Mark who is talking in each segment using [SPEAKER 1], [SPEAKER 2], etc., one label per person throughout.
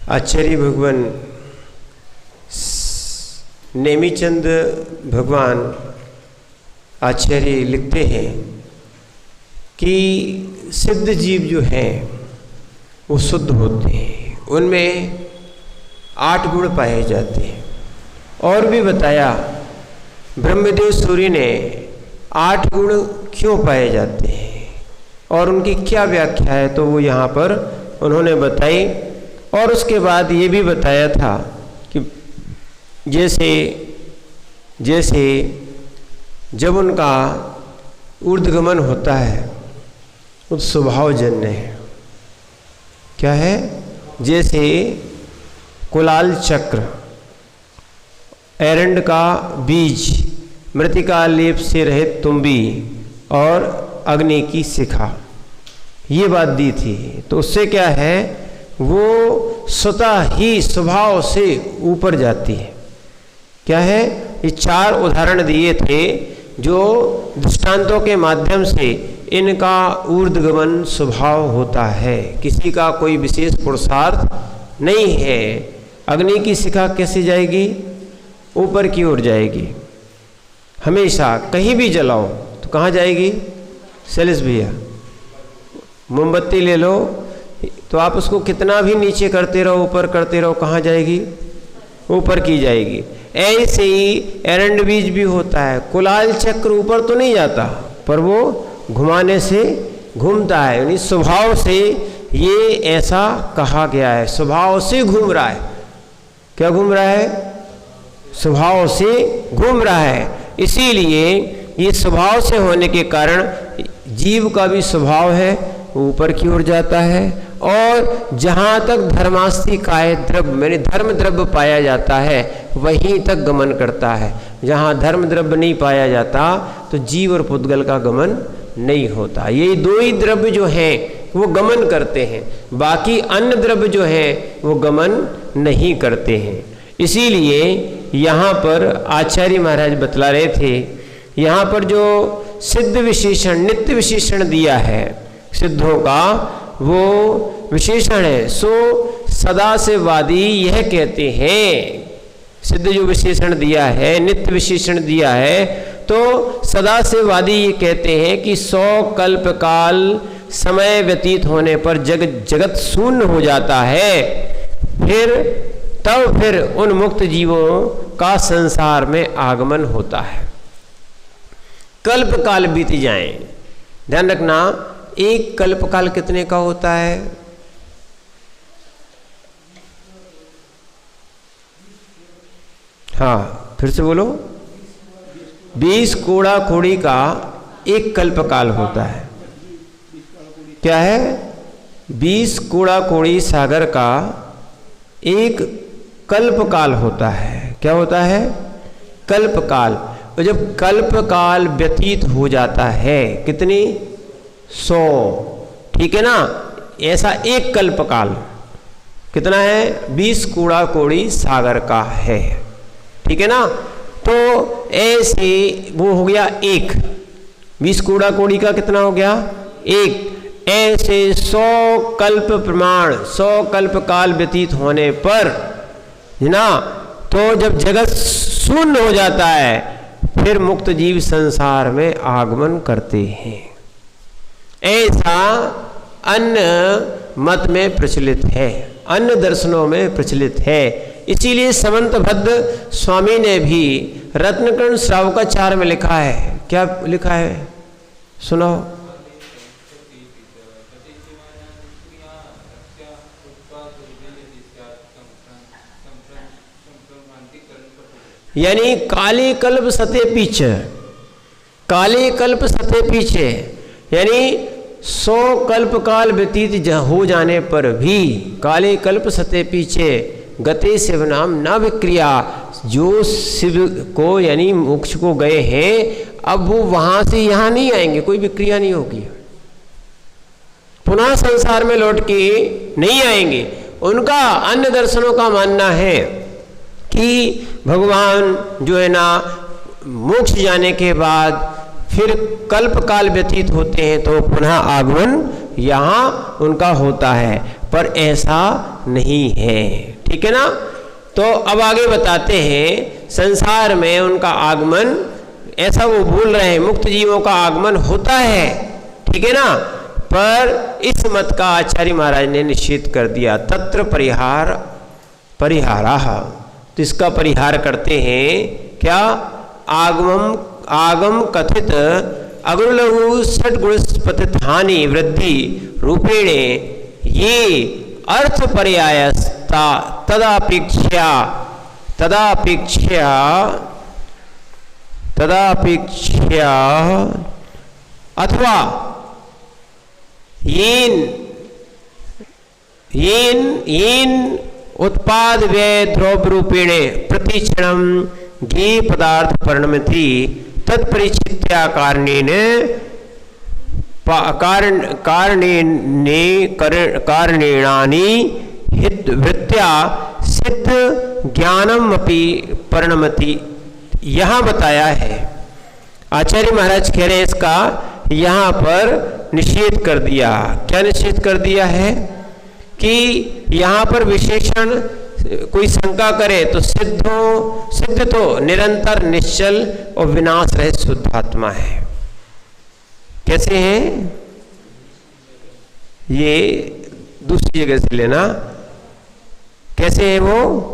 [SPEAKER 1] आचार्य भगवान नेमीचंद भगवान आचार्य लिखते हैं कि सिद्ध जीव जो हैं वो शुद्ध होते हैं, उनमें 8 गुण पाए जाते हैं। और भी बताया ब्रह्मदेव सूर्य ने 8 गुण क्यों पाए जाते हैं और उनकी क्या व्याख्या है, तो वो यहाँ पर उन्होंने बताई। और उसके बाद ये भी बताया था कि जैसे जब उनका ऊर्ध्वगमन होता है वो स्वभावजन्य है। क्या है? जैसे कुलाल चक्र, एरंड का बीज, मृतिका लेप से रहित तुम्बी और अग्नि की शिखा, ये बात दी थी। तो उससे क्या है, वो स्वतः ही स्वभाव से ऊपर जाती है। क्या है? ये 4 उदाहरण दिए थे जो दृष्टांतों के माध्यम से इनका ऊर्ध्वगमन स्वभाव होता है, किसी का कोई विशेष पुरुषार्थ नहीं है। अग्नि की शिखा कैसे जाएगी? ऊपर की ओर जाएगी। हमेशा कहीं भी जलाओ तो कहाँ जाएगी? शैलेश भैया, मोमबत्ती ले लो तो आप उसको कितना भी नीचे करते रहो, ऊपर करते रहो, कहाँ जाएगी? ऊपर की जाएगी। ऐसे ही एरंड बीज भी होता है, कुलाल चक्र ऊपर तो नहीं जाता पर वो घुमाने से घूमता है, यानी स्वभाव से ये ऐसा कहा गया है, स्वभाव से घूम रहा है। क्या घूम रहा है? स्वभाव से घूम रहा है। इसीलिए ये स्वभाव से होने के कारण जीव का भी स्वभाव है ऊपर की ओर जाता है। और जहाँ तक धर्मास्तिकाय द्रव्य मैंने धर्म द्रव्य पाया जाता है वहीं तक गमन करता है। जहाँ धर्म द्रव्य नहीं पाया जाता तो जीव और पुद्गल का गमन नहीं होता। ये 2 ही द्रव्य जो हैं वो गमन करते हैं, बाकी अन्य द्रव्य जो हैं वो गमन नहीं करते हैं। इसीलिए यहाँ पर आचार्य महाराज बतला रहे थे, यहाँ पर जो सिद्ध विशेषण, नित्य विशेषण दिया है सिद्धों का, वो विशेषण है। सो सदा से वादी यह कहते हैं, सिद्ध जो विशेषण दिया है, नित्य विशेषण दिया है, तो सदा से वादी ये कहते हैं कि 100 कल्प काल समय व्यतीत होने पर जगत शून्य हो जाता है, फिर उन मुक्त जीवों का संसार में आगमन होता है। कल्प काल बीत जाएं, ध्यान रखना, एक कल्प काल कितने का होता है? हाँ, फिर से बोलो। 20 कोड़ा कोड़ी का एक कल्प काल होता है। क्या है? 20 कोड़ा कोड़ी सागर का एक कल्प काल होता है। क्या होता है? कल्प काल। और जब कल्प काल व्यतीत हो जाता है, कितनी? 100, ठीक है ना? ऐसा एक कल्प काल कितना है? 20 कूड़ा कोड़ी सागर का है, ठीक है ना? तो ऐसे वो हो गया 1, 20 कूड़ा कोड़ी का कितना हो गया? 1। ऐसे 100 कल्प प्रमाण, 100 कल्प काल व्यतीत होने पर ना, तो जब जगत शून्य हो जाता है फिर मुक्त जीव संसार में आगमन करते हैं। ऐसा अन्य मत में प्रचलित है, अन्य दर्शनों में प्रचलित है। इसीलिए समंतभद्र स्वामी ने भी रत्नकर्ण श्रावकाचार में लिखा है। क्या लिखा है? सुनो। यानी काले कल्प सते पीछे, काले कल्प सते पीछे, यानी 100 कल्प काल व्यतीत हो जाने पर भी काले कल्प सते पीछे गते शिव नाम न विक्रिया, जो शिव को यानी मोक्ष को गए हैं अब वो वहां से यहाँ नहीं आएंगे, कोई विक्रिया नहीं होगी, पुनः संसार में लौट के नहीं आएंगे। उनका अन्य दर्शनों का मानना है कि भगवान जो है ना मोक्ष जाने के बाद फिर कल्प काल व्यतीत होते हैं तो पुनः आगमन यहाँ उनका होता है। पर ऐसा नहीं है। ठीक है ना। तो अब आगे बताते हैं, संसार में उनका आगमन, ऐसा वो बोल रहे हैं, मुक्त जीवों का आगमन होता है, ठीक है ना, पर इस मत का आचार्य महाराज ने निषेध कर दिया। तत्र परिहाराः, तो इसका परिहार करते हैं क्या, आगम कथित अग्रलघु षड्गुणस्पतिथानि वृद्धि रूपेणे ये अर्थ पर्यायस्ता तदापेक्षा अथवा येन उत्पाद व्यय द्रव्य रूपेणे प्रतिक्षणम ज्ञे पदार्थ परिणमति तत्परिचित्या कारणेनानि वृत्त्या सिद्ध ज्ञानम अपि परिणमति, यहाँ बताया है। आचार्य महाराज कह रहे हैं इसका यहाँ पर निषेध कर दिया। क्या निषेध कर दिया है कि यहाँ पर विशेषण कोई शंका करे तो सिद्ध तो निरंतर निश्चल और विनाश रहित शुद्ध आत्मा है। कैसे हैं ये, दूसरी जगह से लेना, कैसे है वो।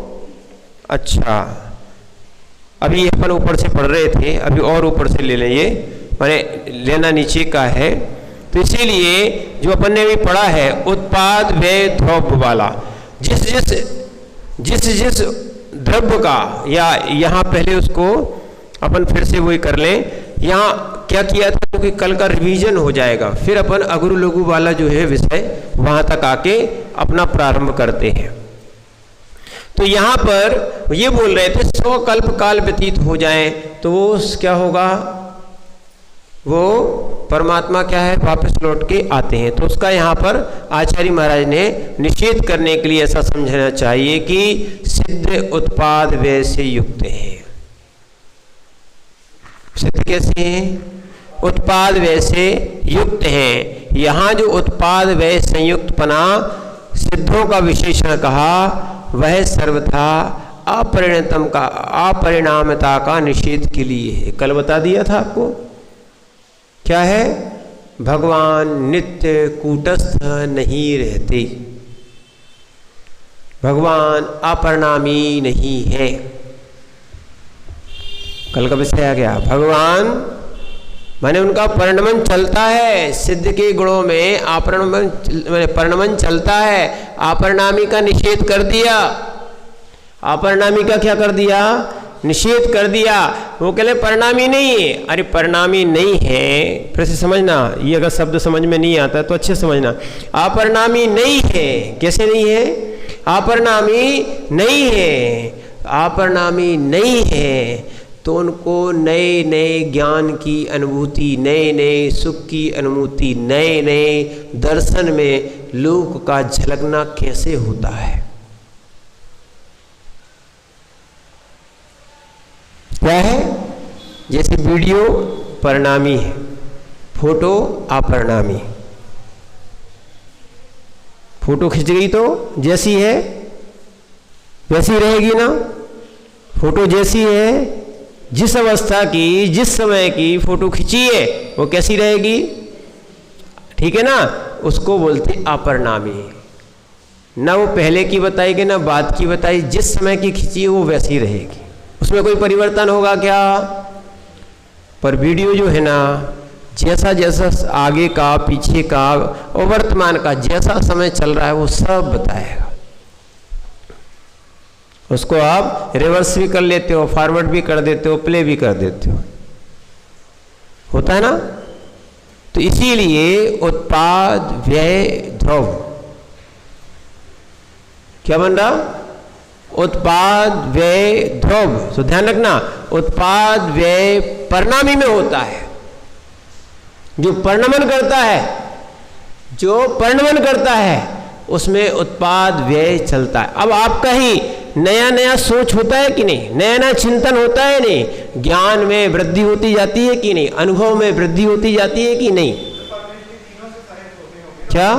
[SPEAKER 1] अच्छा, अभी अपन ऊपर से पढ़ रहे थे, अभी और ऊपर से ले लें, ये मैंने लेना नीचे का है। तो इसीलिए जो अपन ने भी पढ़ा है, उत्पाद व्यय द्रव्य वाला, जिस द्रव्य का, या यहाँ पहले उसको अपन फिर से वही कर लें। यहाँ क्या किया था, क्योंकि कल का रिवीजन हो जाएगा, फिर अपन अगुरु लघु वाला जो है विषय वहाँ तक आके अपना प्रारंभ करते हैं। तो यहाँ पर ये बोल रहे थे 100 कल्प काल व्यतीत हो जाए तो वो क्या होगा, वो परमात्मा क्या है, वापस लौट के आते हैं। तो उसका यहाँ पर आचार्य महाराज ने निषेध करने के लिए ऐसा समझना चाहिए कि सिद्ध उत्पाद व्यय से युक्त है। सिद्ध कैसे हैं, उत्पाद व्यय से युक्त हैं। यहाँ जो उत्पाद व्यय संयुक्तपना सिद्धों का विशेषण कहा, वह सर्वथा अपरिणामता का निषेध के लिए है। कल बता दिया था आपको, क्या है, भगवान नित्य कूटस्थ नहीं रहते, भगवान अपरिणामी नहीं है। कल का विषय आ गया, भगवान माने उनका परिणमन चलता है, सिद्ध के गुणों में परिणमन चलता है। अपरिणामी का निषेध कर दिया, अपरिणामी का क्या कर दिया, निषेध कर दिया। वो कह ले परिणामी नहीं है, अरे परिणामी नहीं है, फिर से समझना, ये अगर शब्द समझ में नहीं आता तो अच्छे समझना। अपरिणामी नहीं है, कैसे नहीं है, अपरिणामी नहीं है, अपरिणामी नहीं है तो उनको नए नए ज्ञान की अनुभूति, नए नए सुख की अनुभूति, नए नए दर्शन में लोक का झलकना कैसे होता है। क्या है, जैसे वीडियो परिणामी है, फोटो अपरिणामी। फोटो खिंच गई तो जैसी है वैसी रहेगी ना, फोटो जैसी है, जिस अवस्था की, जिस समय की फोटो खींची है वो कैसी रहेगी, ठीक है ना, उसको बोलते अपरिणामी। ना वो पहले की बताएगी ना बाद की बताई, जिस समय की खींची है वो वैसी रहेगी, उसमें कोई परिवर्तन होगा क्या। पर वीडियो जो है ना, जैसा जैसा आगे का, पीछे का और वर्तमान का जैसा समय चल रहा है वो सब बताएगा। उसको आप रिवर्स भी कर लेते हो, फॉरवर्ड भी कर देते हो, प्ले भी कर देते हो, होता है ना। तो इसीलिए उत्पाद व्यय द्रव्य क्या बन रहा, उत्पाद व्यय द्रव्य। तो ध्यान रखना, उत्पाद व्यय परिणामी में होता है। जो परिणमन करता है, जो परिणमन करता है उसमें उत्पाद व्यय चलता है। अब आपका ही नया नया सोच होता है कि नहीं, नया नया चिंतन होता है नहीं, ज्ञान में वृद्धि होती जाती है कि नहीं, अनुभव में वृद्धि होती जाती है कि नहीं। क्या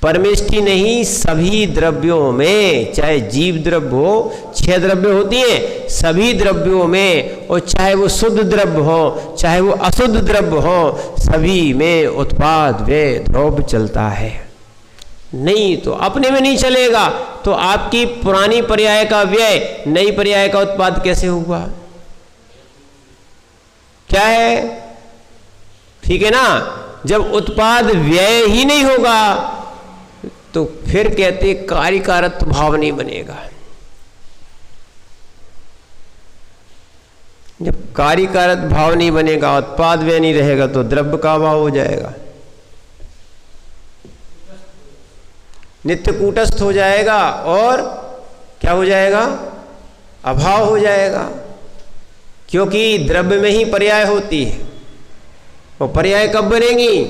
[SPEAKER 1] परमेष्टि नहीं, सभी द्रव्यों में, चाहे जीव द्रव्य हो, 6 द्रव्य होती हैं, सभी द्रव्यों में, और चाहे वो शुद्ध द्रव्य हो चाहे वो अशुद्ध द्रव्य हो, सभी में उत्पाद व्यय द्रव्य चलता है। नहीं तो अपने में नहीं चलेगा तो आपकी पुरानी पर्याय का व्यय नई पर्याय का उत्पाद कैसे हुआ? क्या है? ठीक है ना। जब उत्पाद व्यय ही नहीं होगा तो फिर कहते कार्यकारत्व भाव नहीं बनेगा। जब कार्यकारत्व भाव नहीं बनेगा, उत्पाद व्यय नहीं रहेगा, तो द्रव्य का अभाव हो जाएगा, नित्य कूटस्थ हो जाएगा, और क्या हो जाएगा? अभाव हो जाएगा। क्योंकि द्रव्य में ही पर्याय होती है। और पर्याय कब बनेंगी?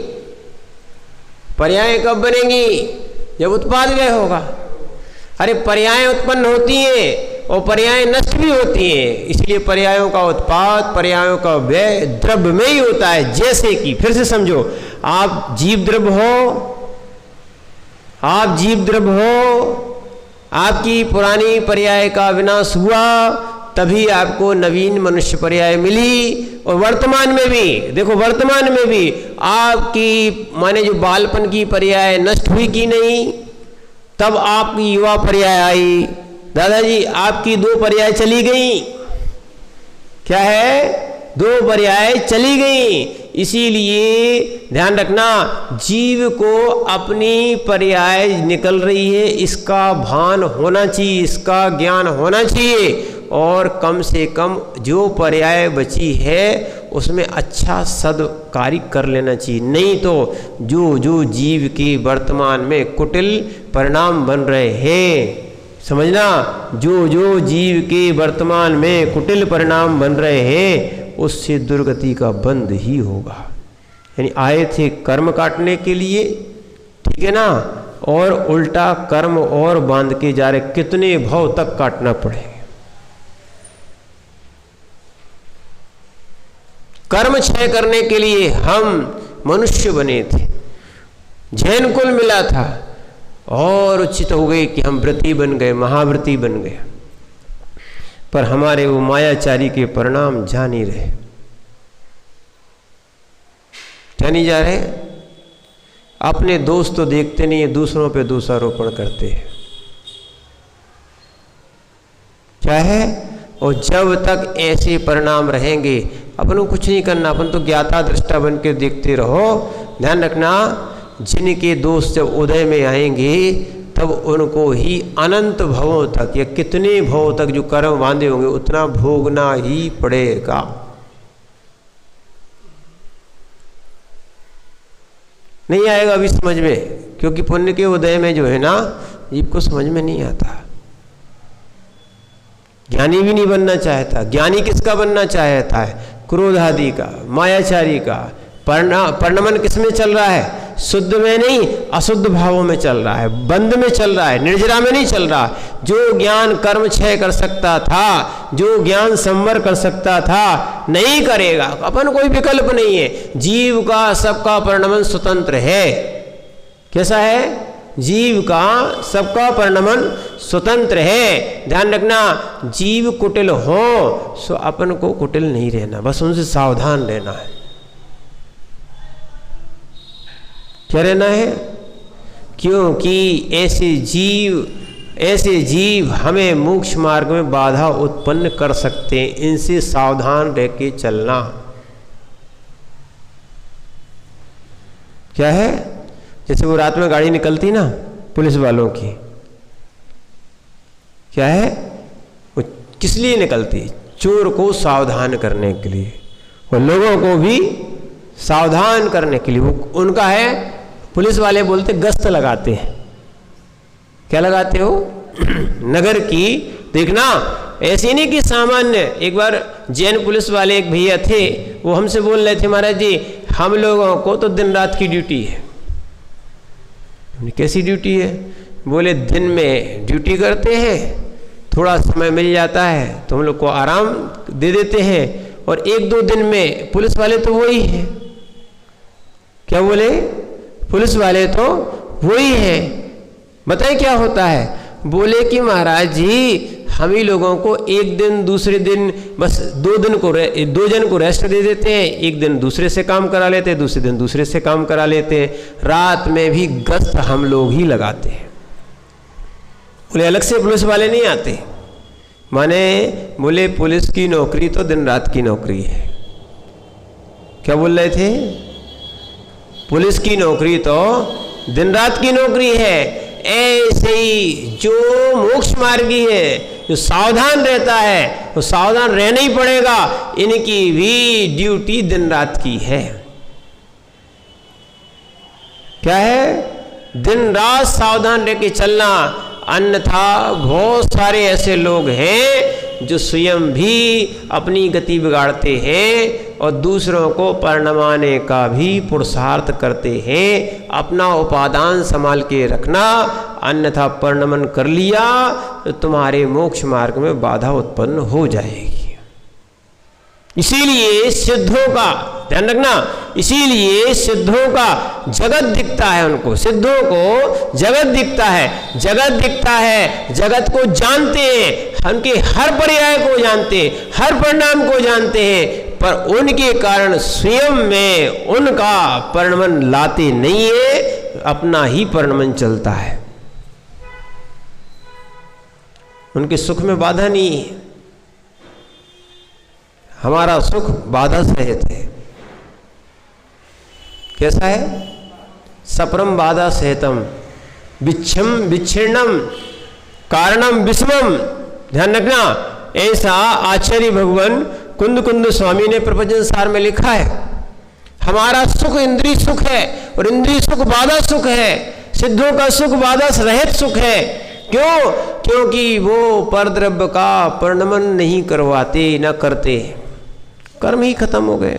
[SPEAKER 1] पर्याय कब बनेंगी? जब उत्पाद व्यय होगा। अरे पर्याय उत्पन्न होती हैं और पर्याय नष्ट भी होती हैं, इसलिए पर्यायों का उत्पाद, पर्यायों का व्यय द्रव्य में ही होता है। जैसे कि फिर से समझो, आप जीव द्रव्य हो, आप जीव द्रव्य हो, आपकी पुरानी पर्याय का विनाश हुआ, तभी आपको नवीन मनुष्य पर्याय मिली। और वर्तमान में भी देखो, वर्तमान में भी आपकी माने जो बालपन की पर्याय नष्ट हुई कि नहीं, तब आपकी युवा पर्याय आई। दादाजी आपकी 2 पर्याय चली गई। क्या है? 2 पर्याय चली गई। इसीलिए ध्यान रखना, जीव को अपनी पर्याय निकल रही है इसका भान होना चाहिए, इसका ज्ञान होना चाहिए, और कम से कम जो पर्याय बची है उसमें अच्छा सद्कार्य कर लेना चाहिए। नहीं तो जो जो जीव के वर्तमान में कुटिल परिणाम बन रहे हैं, समझना, जो जो जीव के वर्तमान में कुटिल परिणाम बन रहे हैं उससे दुर्गति का बंध ही होगा। यानी आए थे कर्म काटने के लिए, ठीक है ना, और उल्टा कर्म और बांध के जा रहे, कितने भव तक काटना पड़ेगा। कर्म क्षय करने के लिए हम मनुष्य बने थे, जैन कुल मिला था, और उचित हो गए कि हम व्रती बन गए, महाव्रती बन गए, पर हमारे वो मायाचारी के परिणाम जा नहीं रहे। क्या नहीं जा रहे? अपने दोस्त तो देखते नहीं है, दूसरों पे दोषारोपण करते हैं। क्या है? और जब तक ऐसे परिणाम रहेंगे, अपन को कुछ नहीं करना, अपन तो ज्ञाता दृष्टा बन के देखते रहो। ध्यान रखना, जिनके दोष जब उदय में आएंगे तब उनको ही अनंत भवों तक, या कितने भवों तक जो कर्म बांधे होंगे उतना भोगना ही पड़ेगा। नहीं आएगा अभी समझ में, क्योंकि पुण्य के उदय में जो है ना, जीव को समझ में नहीं आता। ज्ञानी भी नहीं बनना चाहता। ज्ञानी किसका बनना चाहता है? क्रोध आदि का, मायाचारी का। परिणमन किसमें चल रहा है? शुद्ध में नहीं, अशुद्ध भावों में चल रहा है, बंध में चल रहा है, निर्जरा में नहीं चल रहा। जो ज्ञान कर्म क्षय कर सकता था, जो ज्ञान संवर कर सकता था, नहीं करेगा। अपन कोई विकल्प नहीं है। जीव का सबका परिणमन स्वतंत्र है। कैसा है? जीव का सबका परिणमन स्वतंत्र है। ध्यान रखना, जीव कुटिल हो सो अपन को कुटिल नहीं रहना, बस उनसे सावधान रहना है। क्या रहना है? क्योंकि ऐसे जीव हमें मोक्ष मार्ग में बाधा उत्पन्न कर सकते हैं। इनसे सावधान रह के चलना। क्या है? जैसे वो रात में गाड़ी निकलती ना पुलिस वालों की, क्या है? वो किस लिए निकलती? चोर को सावधान करने के लिए और लोगों को भी सावधान करने के लिए। वो उनका है, पुलिस वाले बोलते गश्त लगाते हैं। क्या लगाते हो? नगर की। देखना, ऐसे नहीं कि सामान्य। एक बार जैन पुलिस वाले एक भैया थे, वो हमसे बोल रहे थे, महाराज जी हम लोगों को तो दिन रात की ड्यूटी है। कैसी ड्यूटी है? बोले दिन में ड्यूटी करते हैं, थोड़ा समय मिल जाता है तो हम लोग को आराम दे देते हैं, और 1-2 दिन में पुलिस वाले तो वही है। क्या बोले? पुलिस वाले तो वही है। बताइए क्या होता है? बोले कि महाराज जी हम ही लोगों को एक दिन दूसरे दिन बस 2 जन को रेस्ट दे देते हैं, एक दिन दूसरे से काम करा लेते हैं, दूसरे दिन दूसरे से काम करा लेते हैं, रात में भी गश्त हम लोग ही लगाते हैं। बोले अलग से पुलिस वाले नहीं आते? माने बोले पुलिस की नौकरी तो दिन रात की नौकरी है। क्या बोल रहे थे? पुलिस की नौकरी तो दिन रात की नौकरी है। ऐसे ही जो मोक्ष मार्गी है, जो सावधान रहता है, वो सावधान रहना ही पड़ेगा। इनकी भी ड्यूटी दिन रात की है। क्या है? दिन रात सावधान रह के चलना। अन्यथा बहुत सारे ऐसे लोग हैं जो स्वयं भी अपनी गति बिगाड़ते हैं और दूसरों को परिणमाने का भी पुरुषार्थ करते हैं। अपना उपादान संभाल के रखना, अन्यथा परिणमन कर लिया तो तुम्हारे मोक्ष मार्ग में बाधा उत्पन्न हो जाएगी। इसीलिए सिद्धों का ध्यान रखना, इसीलिए सिद्धों का जगत दिखता है। उनको सिद्धों को जगत दिखता है, जगत दिखता है, जगत को जानते हैं, उनके हर पर्याय को जानते हैं, हर परिणाम को जानते हैं, पर उनके कारण स्वयं में उनका परिणमन लाते नहीं है, अपना ही परिणमन चलता है। उनके सुख में बाधा नहीं है। हमारा सुख बाधा सहित है। कैसा है? सपरम बाधा सहितम विच्छिन्नम कारणम विषमम। ध्यान रखना, ऐसा आचार्य भगवान कुंद स्वामी ने प्रपंच सार में लिखा है। हमारा सुख इंद्रिय सुख है और इंद्रिय सुख बाधा सुख है। सिद्धों का सुख बाधा रहित सुख है। क्यों? क्योंकि वो परद्रव्य का परिणमन नहीं करवाते, न करते, कर्म ही खत्म हो गए।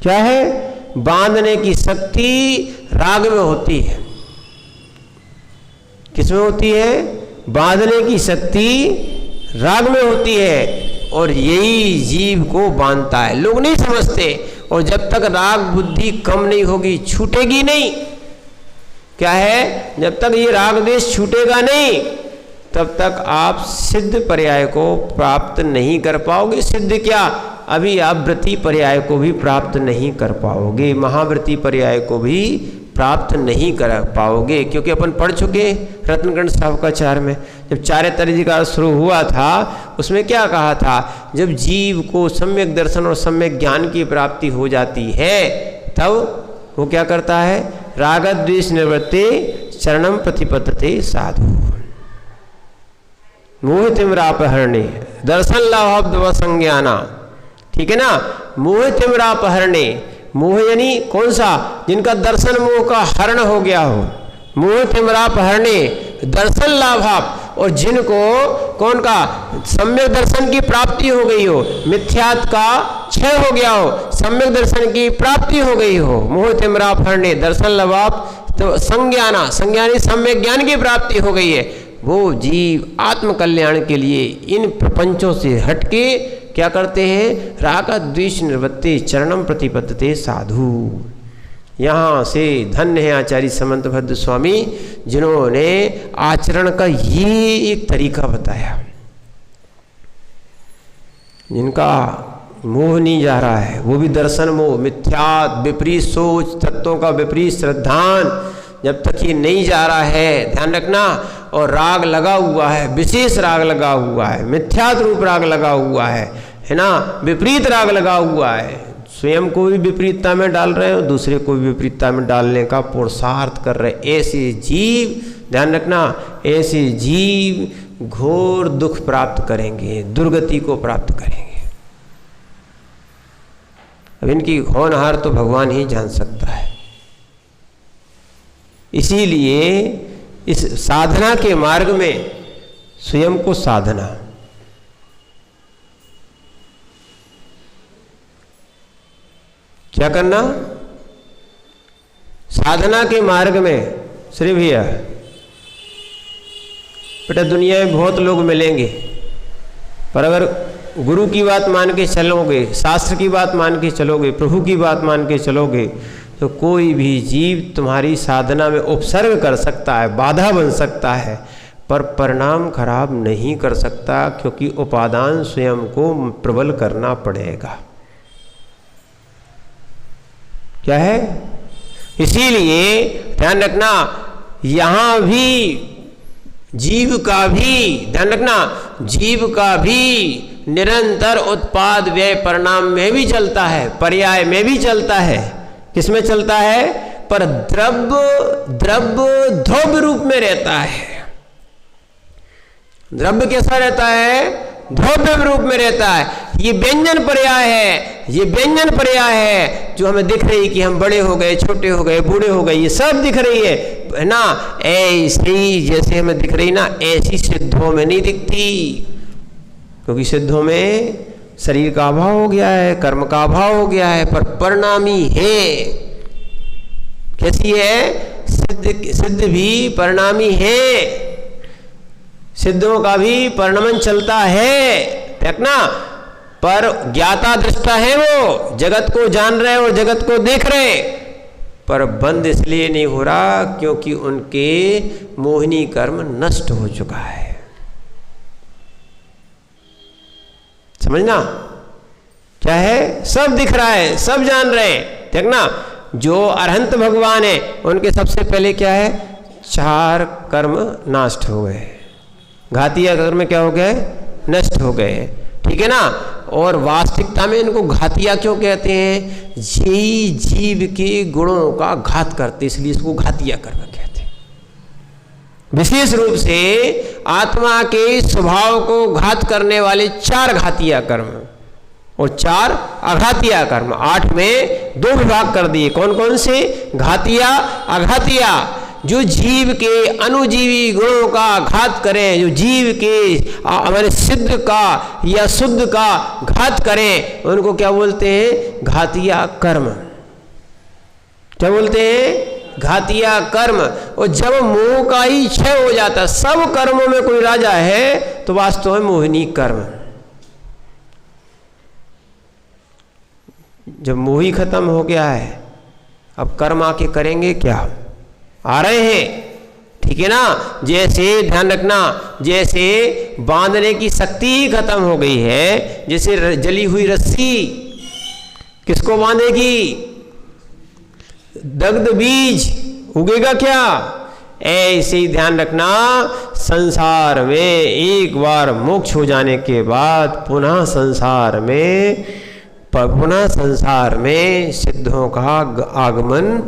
[SPEAKER 1] क्या है? बांधने की शक्ति राग में होती है। किसमें होती है? बांधने की शक्ति राग में होती है और यही जीव को बांधता है। लोग नहीं समझते। और जब तक राग बुद्धि कम नहीं होगी, छूटेगी नहीं। क्या है? जब तक ये राग देश छूटेगा नहीं, तब तक आप सिद्ध पर्याय को प्राप्त नहीं कर पाओगे। सिद्ध क्या, अभी आप वृत्ति पर्याय को भी प्राप्त नहीं कर पाओगे, महावृत्ति पर्याय को भी प्राप्त नहीं कर पाओगे। क्योंकि अपन पढ़ चुके रत्नगण सावकाचार में, जब चारित्राधिकार शुरू हुआ था उसमें क्या कहा था? जब जीव को सम्यक दर्शन और सम्यक ज्ञान की प्राप्ति हो जाती है, तब वो क्या करता है? राग द्वेष निवृत्ति चरणम प्रतिपद्यते साधु मोह तिम्रापहरणे दर्शन लाभ संज्ञाना। ठीक है ना? मोह तिम्रापहरणे, मोह यानी कौन सा? जिनका दर्शन मोह का हरण हो गया हो। मोह तिम्रापहरणे दर्शन लाभाप, और जिनको कौन का? सम्यक दर्शन की प्राप्ति हो गई हो, मिथ्यात का क्षय हो गया हो, सम्यक दर्शन की प्राप्ति हो गई हो। मोह तिम्रापहरणे दर्शन लाभाप, तो संज्ञाना, संज्ञानी सम्यक ज्ञान की प्राप्ति हो गई है। वो जीव आत्म कल्याण के लिए इन प्रपंचों से हटके क्या करते हैं? राग द्वेष निवृत्ति चरणम प्रतिपद्यते साधु। यहाँ से धन्य है आचार्य समंतभद्र स्वामी, जिन्होंने आचरण का ये एक तरीका बताया, जिनका मोह नहीं जा रहा है, वो भी दर्शन मोह, मिथ्यात, विपरीत सोच, तत्वों का विपरीत श्रद्धान, जब तक ये नहीं जा रहा है, ध्यान रखना। और राग लगा हुआ है, विशेष राग लगा हुआ है, मिथ्यात रूप राग लगा हुआ है ना, विपरीत राग लगा हुआ है, स्वयं को भी विपरीतता में डाल रहे हैं और दूसरे को भी विपरीतता में डालने का पुरुषार्थ कर रहे हैं। ऐसे जीव, ध्यान रखना, ऐसे जीव घोर दुख प्राप्त करेंगे, दुर्गति को प्राप्त करेंगे। अब इनकी होनहार तो भगवान ही जान सकता है। इसीलिए इस साधना के मार्ग में स्वयं को साधना, क्या करना? साधना के मार्ग में श्री भैया बेटा, दुनिया में बहुत लोग मिलेंगे, पर अगर गुरु की बात मान के चलोगे, शास्त्र की बात मान के चलोगे, प्रभु की बात मान के चलोगे, तो कोई भी जीव तुम्हारी साधना में उपसर्ग कर सकता है, बाधा बन सकता है, पर परिणाम खराब नहीं कर सकता, क्योंकि उपादान स्वयं को प्रबल करना पड़ेगा। क्या है? इसीलिए ध्यान रखना, यहां भी जीव का भी, ध्यान रखना, जीव का भी निरंतर उत्पाद व्यय परिणाम में भी चलता है, पर्याय में भी चलता है। किसमें चलता है? पर द्रव्य ध्रुव रूप में रहता है। द्रव्य कैसा रहता है? ध्रुव रूप में रहता है। ये व्यंजन पर्याय है, ये व्यंजन पर्याय है जो हमें दिख रही कि हम बड़े हो गए, छोटे हो गए, बूढ़े हो गए, ये सब दिख रही है ना। ऐसी जैसे हमें दिख रही ना, ऐसी सिद्धों में नहीं दिखती, क्योंकि सिद्धों में शरीर का अभाव हो गया है, कर्म का अभाव हो गया है, पर परिणामी है। कैसी है? सिद्ध भी परिणामी है, सिद्धों का भी परिणमन चलता है, देखना। पर ज्ञाता दृष्टा है, वो जगत को जान रहे और जगत को देख रहे, पर बंद इसलिए नहीं हो रहा क्योंकि उनके मोहिनी कर्म नष्ट हो चुका है। समझना? क्या है? सब दिख रहा है, सब जान रहे हैं, देखना। जो अरहंत भगवान है उनके सबसे पहले क्या है? 4 कर्म नष्ट हो गए, घातीय कर्म क्या हो गए? नष्ट हो गए, ठीक है ना। और वास्तविकता में इनको घातिया क्यों कहते हैं? यही जीव के गुणों का घात करते, इसलिए इसको घातिया कर्म कहते हैं। विशेष रूप से आत्मा के स्वभाव को घात करने वाले 4 घातिया कर्म और 4 अघातिया कर्म, 8 में 2 विभाग कर दिए। कौन कौन से? घातिया, अघातिया। जो जीव के अनुजीवी गुणों का घात करें, जो जीव के हमारे सिद्ध का या शुद्ध का घात करें, उनको क्या बोलते हैं? घातिया कर्म। क्या बोलते हैं? घातिया कर्म। और जब मोह का ही क्षय हो जाता है, सब कर्मों में कोई राजा है, तो वास्तव में मोहिनी कर्म। जब मोह ही खत्म हो गया है, अब कर्म आके करेंगे क्या? आ रहे हैं, ठीक है ना। जैसे ध्यान रखना, जैसे बांधने की शक्ति ही खत्म हो गई है, जैसे जली हुई रस्सी किसको बांधेगी? दग्ध बीज उगेगा क्या? ऐसे ही ध्यान रखना, संसार में एक बार मोक्ष हो जाने के बाद पुनः संसार में सिद्धों का आगमन,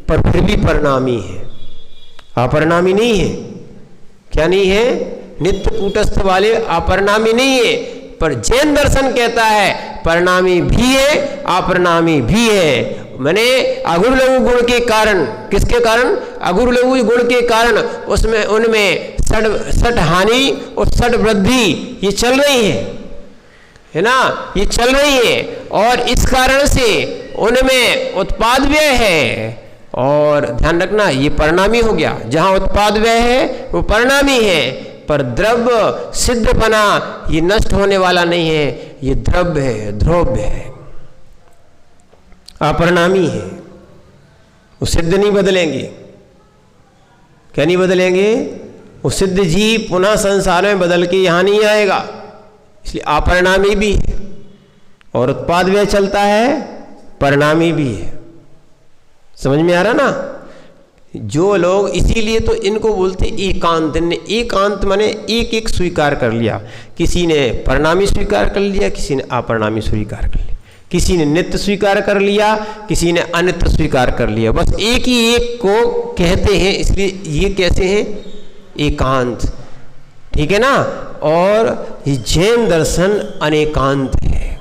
[SPEAKER 1] पर फिर भी परिणामी है, अपरिणामी नहीं है। क्या नहीं है? नित्य कूटस्थ वाले अपरिणामी नहीं है, पर जैन दर्शन कहता है परिणामी भी है, अपरिणामी भी है। मैंने अगुर लघु गुण के कारण, किसके कारण? अगुर लघु गुण के कारण उसमें उनमें सठ हानि और सठ वृद्धि ये चल रही है ना, ये चल रही है। और इस कारण से उनमें उत्पाद व्यय है, और ध्यान रखना ये परिणामी हो गया। जहां उत्पाद व्यय है वो परिणामी है, पर द्रव्य सिद्धपना ये नष्ट होने वाला नहीं है, ये द्रव्य है, ध्रुव्य है, अपरिणामी है। वो सिद्ध नहीं बदलेंगे। क्या नहीं बदलेंगे? वो सिद्ध जीव पुनः संसार में बदल के यहां नहीं आएगा, इसलिए अपरिणामी भी है। और उत्पाद व्यय चलता है, परिणामी भी है। समझ में आ रहा ना? जो लोग, इसीलिए तो इनको बोलते एकांत। ने एकांत माने एक एक स्वीकार कर लिया। किसी ने परिणामी स्वीकार कर लिया, किसी ने अपरिणामी स्वीकार कर लिया, किसी ने नित्य स्वीकार कर लिया, किसी ने अनित्य स्वीकार कर लिया। बस एक ही एक को कहते हैं, इसलिए ये कैसे हैं? एकांत, ठीक है ना। और ये जैन दर्शन अनेकांत है।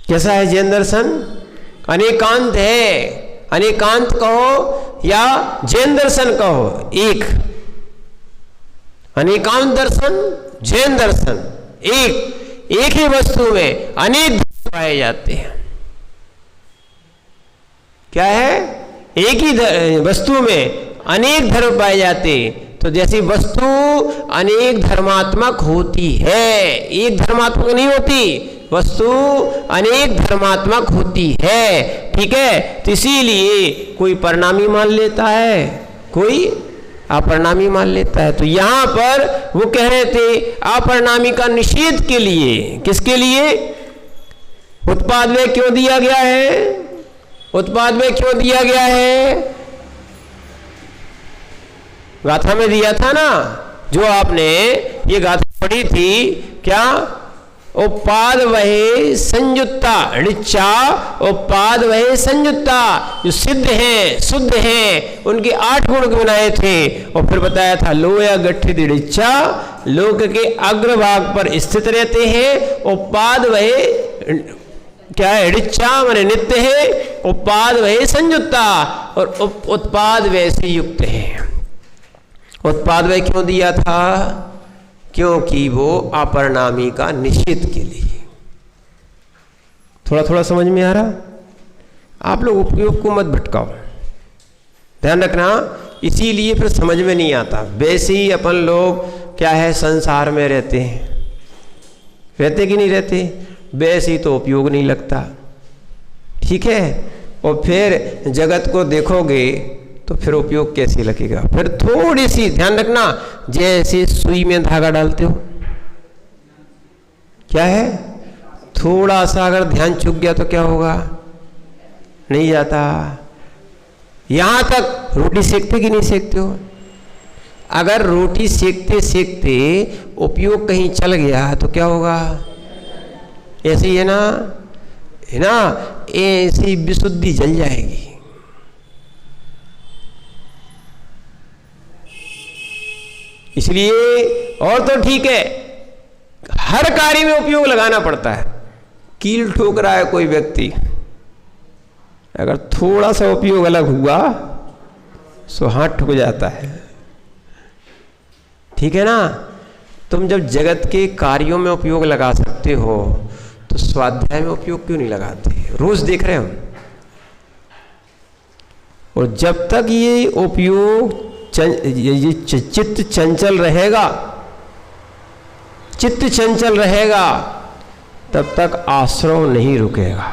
[SPEAKER 1] कैसा है जैन दर्शन? अनेकांत है। अनेकांत कहो या जैन दर्शन कहो, एक। अनेकांत दर्शन, जैन दर्शन, एक ही वस्तु में अनेक पाए जाते हैं। क्या है? एक ही वस्तु में अनेक धर्म पाए जाते। तो जैसी वस्तु अनेक धर्मात्मक होती है, एक धर्मात्मक नहीं होती। वस्तु अनेक धर्मात्मक होती है, ठीक है। तो इसीलिए कोई परिणामी मान लेता है, कोई अपरिणामी मान लेता है। तो यहां पर वो कह रहे थे अपरिणामी का निषेध के लिए, किसके लिए? उत्पाद व्यय क्यों दिया गया है? उत्पाद व्यय क्यों दिया गया है? गाथा में दिया था ना, जो आपने ये गाथा पढ़ी थी, क्या? उपाद वहे संयुक्ता, ऋचा उपाद वहे संयुक्ता, जो सिद्ध हैं, शुद्ध हैं, उनके 8 गुण गिनाए थे। और फिर बताया था लोया गठित ऋचा, लोक के अग्रभाग पर स्थित रहते हैं। उपाद वहे क्या है? ऋचा माने नित्य है, उपाद वहे संयुक्ता, और उत्पाद वय से युक्त है। उत्पाद व्यय क्यों दिया था? क्योंकि वो अपरिणामी का निषेध के लिए। थोड़ा थोड़ा समझ में आ रहा? आप लोग उपयोग को मत भटकाओ, ध्यान रखना, इसीलिए फिर समझ में नहीं आता। वैसे ही अपन लोग क्या है, संसार में रहते हैं, रहते कि नहीं रहते, वैसे ही तो उपयोग नहीं लगता, ठीक है। और फिर जगत को देखोगे तो फिर उपयोग कैसे लगेगा? फिर थोड़ी सी ध्यान रखना, जैसे सुई में धागा डालते हो, क्या है, थोड़ा सा अगर ध्यान चूक गया तो क्या होगा? नहीं जाता। यहां तक रोटी सेकते कि नहीं सेकते हो? अगर रोटी सेकते सेकते उपयोग कहीं चल गया तो क्या होगा? ऐसे ही है ना, है ना, ऐसी विशुद्धि जल जाएगी। इसलिए और तो ठीक है, हर कार्य में उपयोग लगाना पड़ता है। कील ठोक रहा है कोई व्यक्ति, अगर थोड़ा सा उपयोग अलग हुआ तो हाथ ठुक जाता है, ठीक है ना। तुम जब जगत के कार्यों में उपयोग लगा सकते हो तो स्वाध्याय में उपयोग क्यों नहीं लगाते? रोज देख रहे हम। और जब तक ये उपयोग ये चित्त चंचल रहेगा, चित्त चंचल रहेगा, तब तक आश्रव नहीं रुकेगा।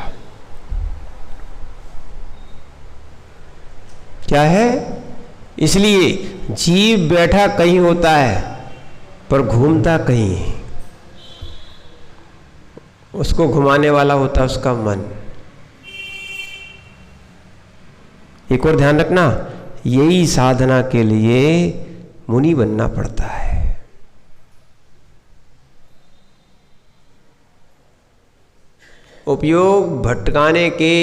[SPEAKER 1] क्या है? इसलिए जीव बैठा कहीं होता है पर घूमता कहीं है, उसको घुमाने वाला होता है उसका मन। एक और ध्यान रखना, यही साधना के लिए मुनि बनना पड़ता है। उपयोग भटकाने के